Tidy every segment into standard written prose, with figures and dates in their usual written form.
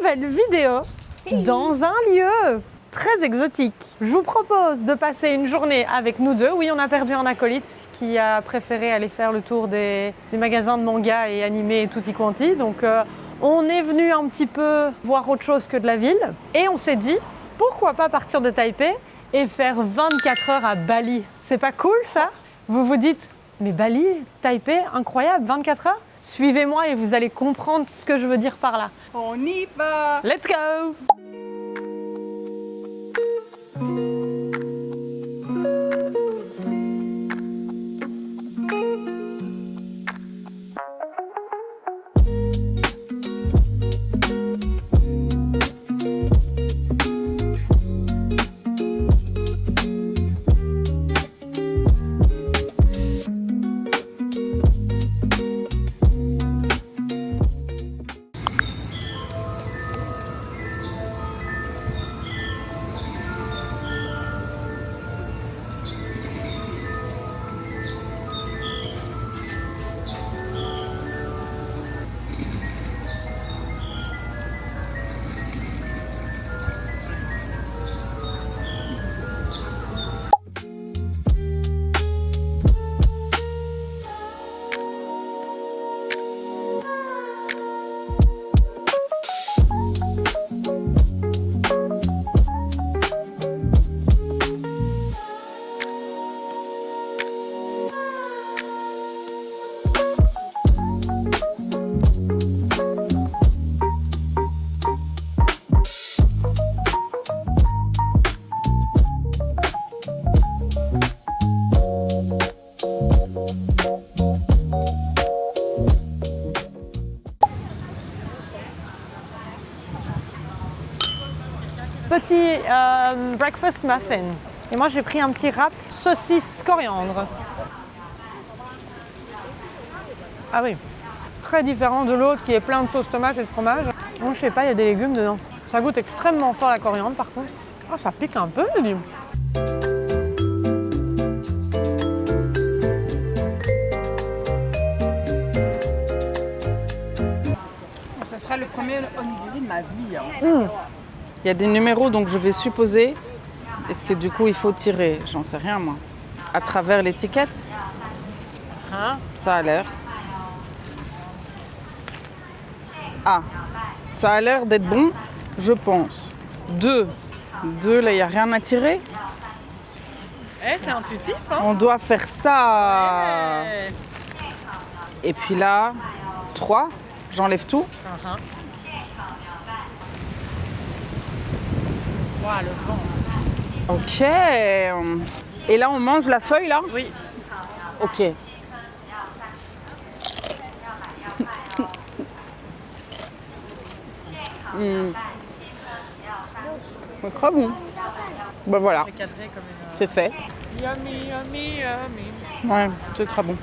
nouvelle vidéo dans un lieu très exotique. Je vous propose de passer une journée avec nous deux. Oui, on a perdu un acolyte qui a préféré aller faire le tour des magasins de manga et animés et tutti quanti. Donc on est venu un petit peu voir autre chose que de la ville. Et on s'est dit, pourquoi pas partir de Taipei et faire 24 heures à Bali. C'est pas cool ça? Vous vous dites, mais Bali, Taipei, incroyable, 24 heures? Suivez-moi et vous allez comprendre ce que je veux dire par là. On y va! Let's go! Petit breakfast muffin. Et moi j'ai pris un petit wrap saucisse coriandre. Ah oui, très différent de l'autre qui est plein de sauce tomate et de fromage. Bon, je sais pas, il y a des légumes dedans. Ça goûte extrêmement fort la coriandre par contre. Oh, ça pique un peu, lui. Ça sera le premier onigiri de ma vie. Hein. Il y a des numéros, donc je vais supposer. Est-ce que du coup il faut tirer? J'en sais rien moi. À travers l'étiquette. Hein? Ça a l'air. Ah, ça a l'air d'être bon, je pense. Deux, là il n'y a rien à tirer. Eh, c'est intuitif, hein? On doit faire ça. Ouais. Et puis là, 3, j'enlève tout. Uh-huh. Wow, le vent. Ok. Et là, on mange la feuille, là? Oui. Ok. C'est très bon. Ben voilà, C'est cadré comme une... c'est fait. Yummy, yummy, yummy. Ouais, c'est très bon.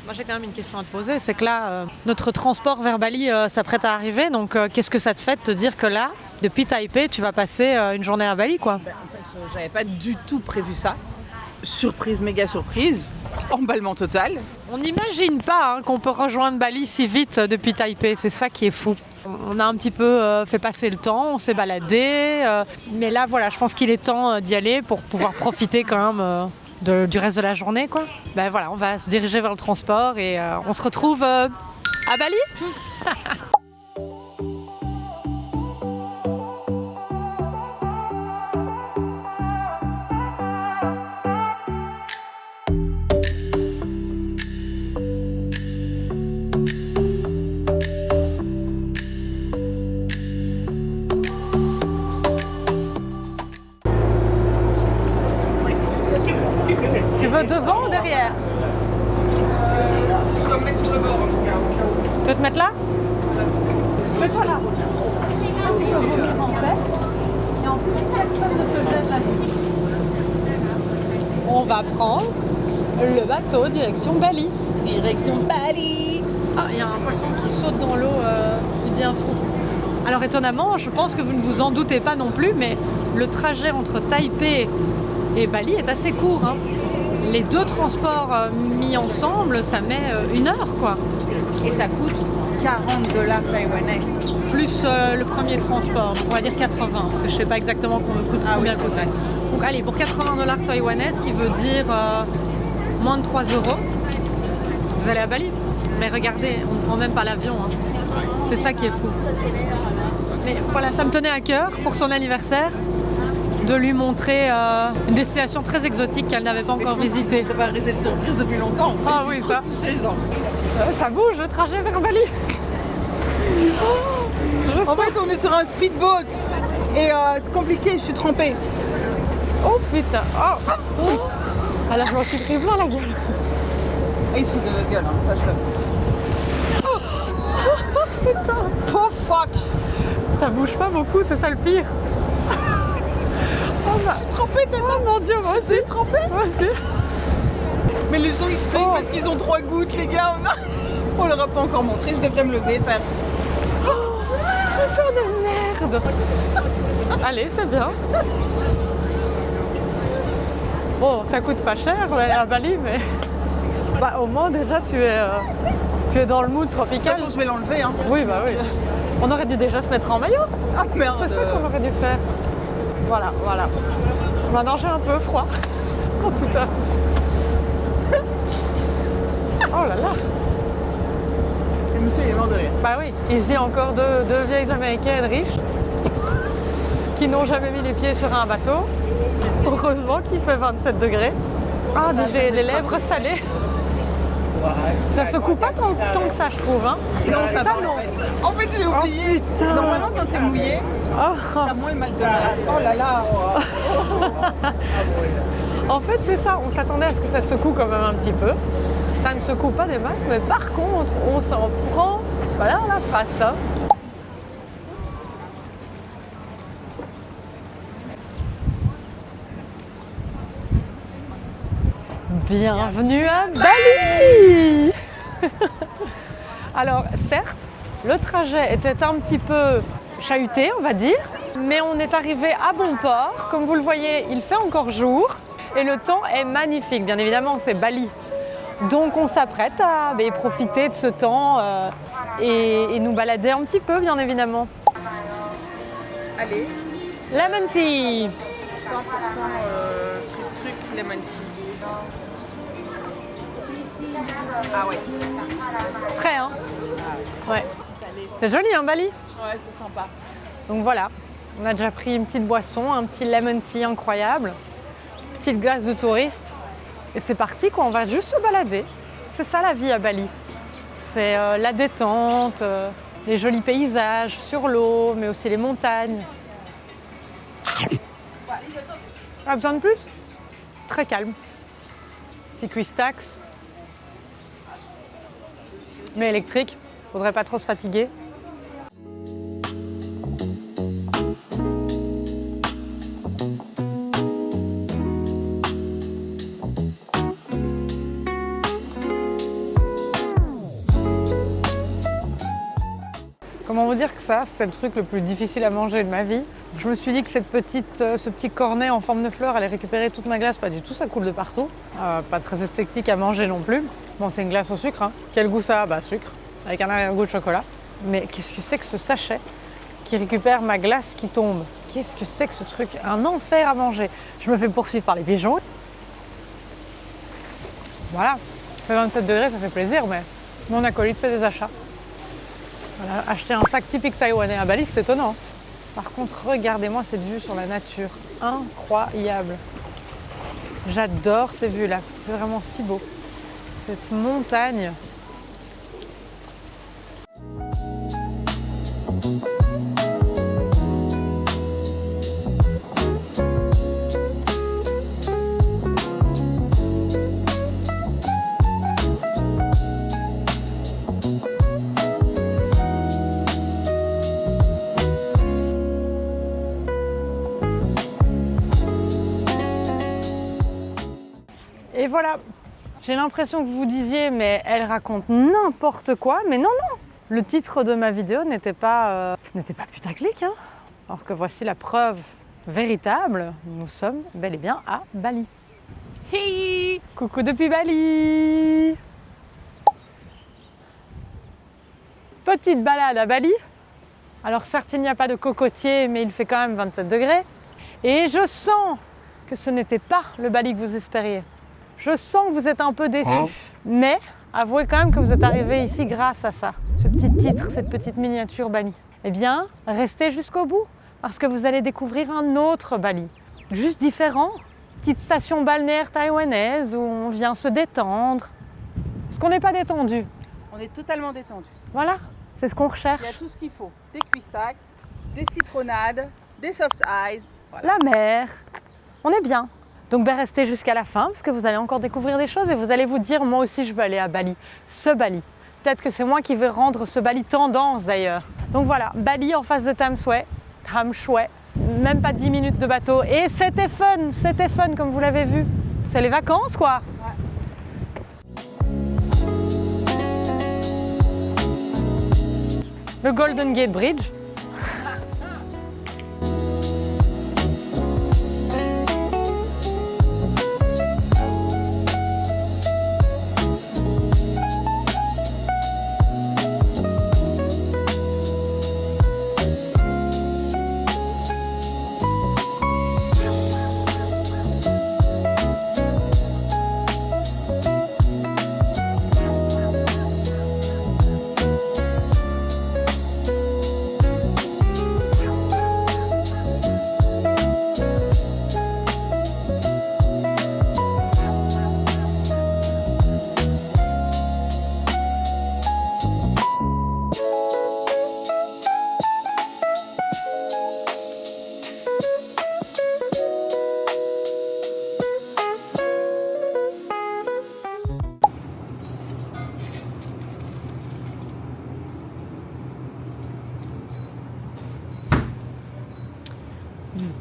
Moi j'ai quand même une question à te poser, c'est que là, notre transport vers Bali s'apprête à arriver, donc qu'est-ce que ça te fait de te dire que là, depuis Taipei, tu vas passer une journée à Bali, quoi? En fait, j'avais pas du tout prévu ça. Surprise, méga surprise. Emballement total. On n'imagine pas qu'on peut rejoindre Bali si vite depuis Taipei, c'est ça qui est fou. On a un petit peu fait passer le temps, on s'est baladé, mais là voilà, je pense qu'il est temps d'y aller pour pouvoir profiter quand même du reste de la journée, quoi. Ben voilà, on va se diriger vers le transport et on se retrouve à Bali. Tu veux devant ou derrière? Je dois me mettre sur le bord en tout cas. Tu veux te mettre là? Mets-toi là. Tu peux vomir en paix. Et en plus, personne ne te jette la nuit. On va prendre le bateau direction Bali. Direction Bali. Ah, il y a un poisson qui saute dans l'eau, il devient fou. Alors étonnamment, je pense que vous ne vous en doutez pas non plus, mais le trajet entre Taipei et Bali est assez court. Hein. Les deux transports mis ensemble, ça met 1 heure, quoi. Et ça coûte 40 $ taïwanais. Plus le premier transport, donc on va dire 80, parce que je ne sais pas exactement combien coûte. Donc allez, pour 80 $ taïwanais, ce qui veut dire moins de 3 euros, vous allez à Bali. Mais regardez, on ne prend même pas l'avion. Hein. C'est ça qui est fou. Mais voilà, ça me tenait à cœur pour son anniversaire de lui montrer une destination très exotique qu'elle n'avait pas encore visitée. Tu préparé cette surprise depuis longtemps. Ah oui, ça. Touché, genre. Ça bouge, le trajet vers Bali. En fait, on est sur un speedboat et c'est compliqué, je suis trempée. Oh putain. Oh. Ah là, je m'en suis pris plein la gueule. Et il se fout de notre gueule, hein, sache-le. Oh putain. Oh fuck. Ça bouge pas beaucoup, c'est ça le pire. Oh, je suis trempée, t'as oh mon dieu, moi aussi. Trempée. Moi aussi. Mais les gens ils se plaignent parce qu'ils ont 3 gouttes, les gars. On leur a pas encore montré, je devrais me lever, faire. Putain de merde. Allez, c'est bien. Bon, ça coûte pas cher à Bali, mais bah, au moins déjà tu es dans le mood De toute tropical. façon, je vais l'enlever. Hein. Oui, bah oui. On aurait dû déjà se mettre en maillot. Ah merde. C'est ça qu'on aurait dû faire. Voilà, voilà. Maintenant j'ai un peu froid. Oh putain. Oh là là. Et monsieur il est mort de rire. Bah oui, il se dit encore deux vieilles américaines riches qui n'ont jamais mis les pieds sur un bateau. Heureusement qu'il fait 27 degrés. Ah, j'ai les lèvres salées. Ça secoue pas tant que ça, je trouve. Hein. Non, ça non. En fait, j'ai oublié. Oh, putain. Normalement, quand t'es mouillé, t'as moins le mal de mer. Oh là là. En fait, c'est ça. On s'attendait à ce que ça secoue quand même un petit peu. Ça ne secoue pas des masses, mais par contre, on s'en prend voilà, la face. Hein. Bienvenue à Bali. Alors certes, le trajet était un petit peu chahuté, on va dire, mais on est arrivé à bon port. Comme vous le voyez, il fait encore jour et le temps est magnifique. Bien évidemment, c'est Bali. Donc on s'apprête à profiter de ce temps et nous balader un petit peu, bien évidemment. Allez. Lemon tea. 100% truc lemon tea. Ah ouais. Frais, hein? Ouais. C'est joli, hein, Bali? Ouais, c'est sympa. Donc voilà, on a déjà pris une petite boisson, un petit lemon tea incroyable, petite glace de touriste. Et c'est parti, quoi. On va juste se balader. C'est ça la vie à Bali. C'est la détente, les jolis paysages sur l'eau, mais aussi les montagnes. Pas besoin de plus? Très calme. Petit Quistax. Mais électrique, faudrait pas trop se fatiguer. Comment vous dire que ça, c'est le truc le plus difficile à manger de ma vie. Je me suis dit que ce petit cornet en forme de fleur allait récupérer toute ma glace. Pas du tout, ça coule de partout. Pas très esthétique à manger non plus. Bon, c'est une glace au sucre. Hein. Quel goût ça a? Bah, sucre, avec un arrière-goût de chocolat. Mais qu'est-ce que c'est que ce sachet qui récupère ma glace qui tombe? Qu'est-ce que c'est que ce truc? Un enfer à manger. Je me fais poursuivre par les pigeons. Voilà, il fait 27 degrés, ça fait plaisir, mais mon acolyte fait des achats. Voilà, acheter un sac typique taïwanais à Bali, c'est étonnant. Par contre, regardez-moi cette vue sur la nature. Incroyable. J'adore ces vues-là. C'est vraiment si beau. Cette montagne. Et voilà, j'ai l'impression que vous disiez, mais elle raconte n'importe quoi. Mais non, non, Le titre de ma vidéo n'était pas putaclic, hein. Alors que voici la preuve véritable, nous sommes bel et bien à Bali. Hey! Coucou depuis Bali! Petite balade à Bali. Alors certes, il n'y a pas de cocotier, mais il fait quand même 27 degrés. Et je sens que ce n'était pas le Bali que vous espériez. Je sens que vous êtes un peu déçus. Mais avouez quand même que vous êtes arrivés ici grâce à ça. Ce petit titre, cette petite miniature Bali. Eh bien, restez jusqu'au bout, parce que vous allez découvrir un autre Bali. Juste différent. Petite station balnéaire taïwanaise où on vient se détendre. Est-ce qu'on n'est pas détendu? On est totalement détendu. Voilà, c'est ce qu'on recherche. Il y a tout ce qu'il faut. Des cuistax, des citronnades, des soft ice. Voilà. La mer. On est bien. Donc restez jusqu'à la fin parce que vous allez encore découvrir des choses et vous allez vous dire moi aussi je veux aller à Bali. Ce Bali. Peut-être que c'est moi qui vais rendre ce Bali tendance d'ailleurs. Donc voilà, Bali en face de Tham Shwe. Même pas 10 minutes de bateau. Et c'était fun comme vous l'avez vu. C'est les vacances quoi. Le Golden Gate Bridge.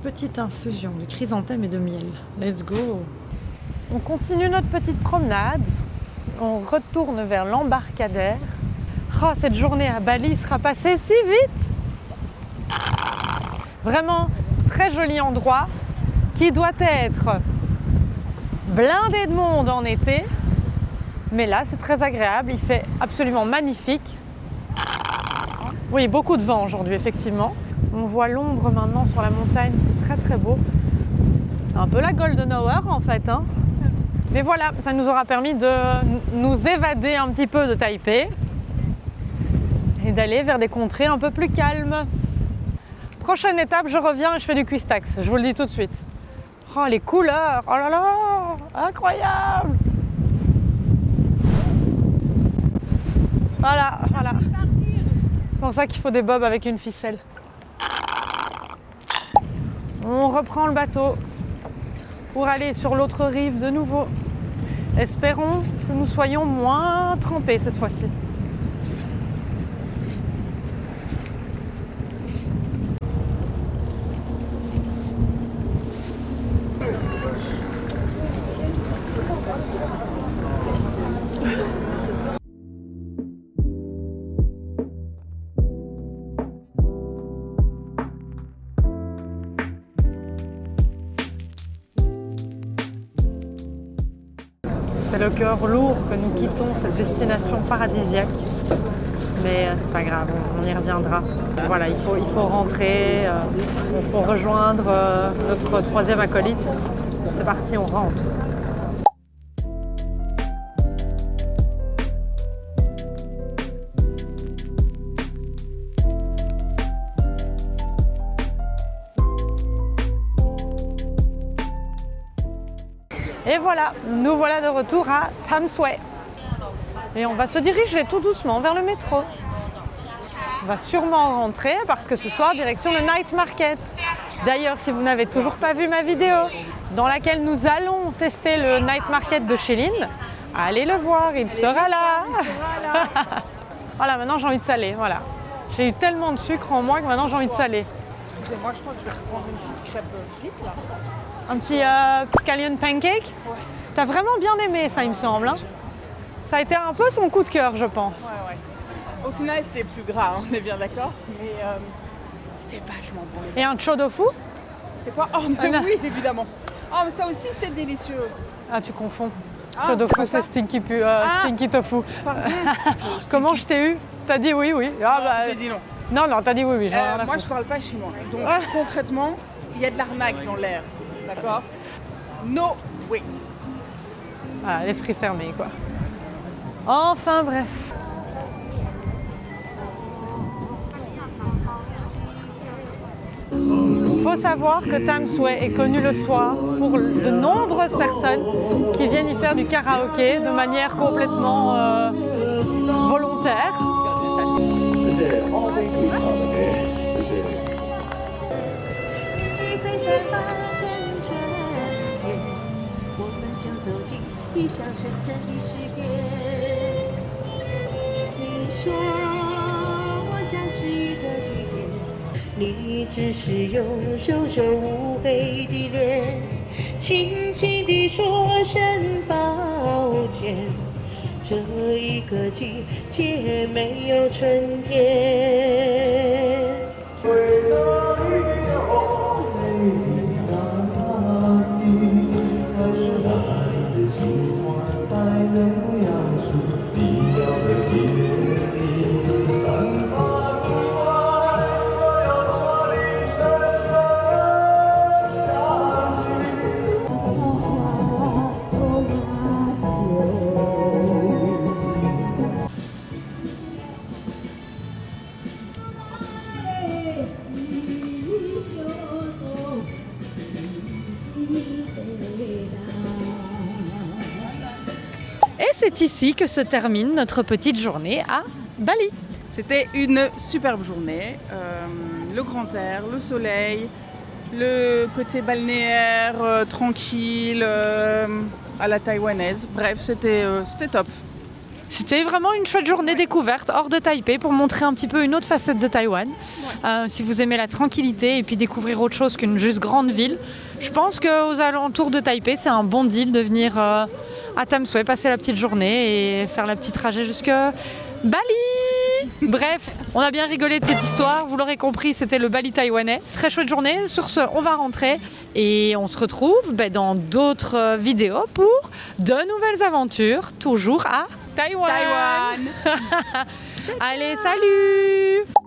Petite infusion de chrysanthème et de miel. Let's go! On continue notre petite promenade. On retourne vers l'embarcadère. Oh, cette journée à Bali sera passée si vite! Vraiment, très joli endroit qui doit être blindé de monde en été. Mais là, c'est très agréable. Il fait absolument magnifique. Oui, beaucoup de vent aujourd'hui, effectivement. On voit l'ombre maintenant sur la montagne, c'est très très beau. C'est un peu la golden hour en fait. Hein. Mais voilà, ça nous aura permis de nous évader un petit peu de Taipei et d'aller vers des contrées un peu plus calmes. Prochaine étape, je reviens et je fais du cuistax, je vous le dis tout de suite. Oh les couleurs, oh là là, incroyable! Voilà. C'est pour ça qu'il faut des bobs avec une ficelle. On reprend le bateau pour aller sur l'autre rive de nouveau. Espérons que nous soyons moins trempés cette fois-ci. C'est le cœur lourd que nous quittons cette destination paradisiaque. Mais c'est pas grave, on y reviendra. Voilà, il faut rentrer, il faut rejoindre notre troisième acolyte. C'est parti, on rentre. Et voilà, nous voilà de retour à Tham Shwe. Et on va se diriger tout doucement vers le métro. On va sûrement rentrer parce que ce soir, direction le Night Market. D'ailleurs, si vous n'avez toujours pas vu ma vidéo dans laquelle nous allons tester le Night Market de Sheilin, allez le voir, il sera là. Voilà, maintenant j'ai envie de saler, voilà. J'ai eu tellement de sucre en moi que maintenant j'ai envie de saler. Excusez-moi, je crois que je vais reprendre une petite crêpe frite là. Un petit scallion pancake? Ouais. T'as vraiment bien aimé ça, il me semble. Hein, ça a été un peu son coup de cœur, je pense. Ouais. Au final, c'était plus gras, hein, on est bien d'accord. Mais c'était vachement bon. Et un chou tofu? C'est quoi? Oh, mais oui, évidemment. Oh, mais ça aussi, c'était délicieux. Ah, tu confonds. Ah, Chou tofu, pas ça. c'est stinky tofu. Pardon. Comment je t'ai eu? T'as dit oui, oui. Ah, Non, bah, j'ai dit non. non, non, t'as dit oui, oui. j'en ai rien à Moi, foutre. je parle pas chinois. Donc, concrètement, il y a de l'arnaque dans l'air. D'accord? No, oui. Voilà, l'esprit fermé, quoi. Enfin, bref. Il faut savoir que Times Square est connu le soir pour de nombreuses personnes qui viennent y faire du karaoké de manière complètement volontaire. 谢谢奥飞可以唱的歌，谢谢。你会散发阵阵甜，我们就走进一小深深的诗篇。你说我像是一个雨点，你只是用柔柔无黑的脸，轻轻地说声抱歉。这一个季节没有春天。 Et c'est ici que se termine notre petite journée à Bali. C'était une superbe journée. Le grand air, le soleil, le côté balnéaire, tranquille, à la taïwanaise. Bref, c'était top. C'était vraiment une chouette journée découverte hors de Taipei pour montrer un petit peu une autre facette de Taïwan. Si vous aimez la tranquillité et puis découvrir autre chose qu'une juste grande ville, je pense qu'aux alentours de Taipei, c'est un bon deal de venir à Times Square, passer la petite journée et faire le petit trajet jusque Bali. Bref, on a bien rigolé de cette histoire, vous l'aurez compris, c'était le Bali taïwanais. Très chouette journée, sur ce, on va rentrer et on se retrouve dans d'autres vidéos pour de nouvelles aventures, toujours à Taïwan. Taïwan. Allez, salut!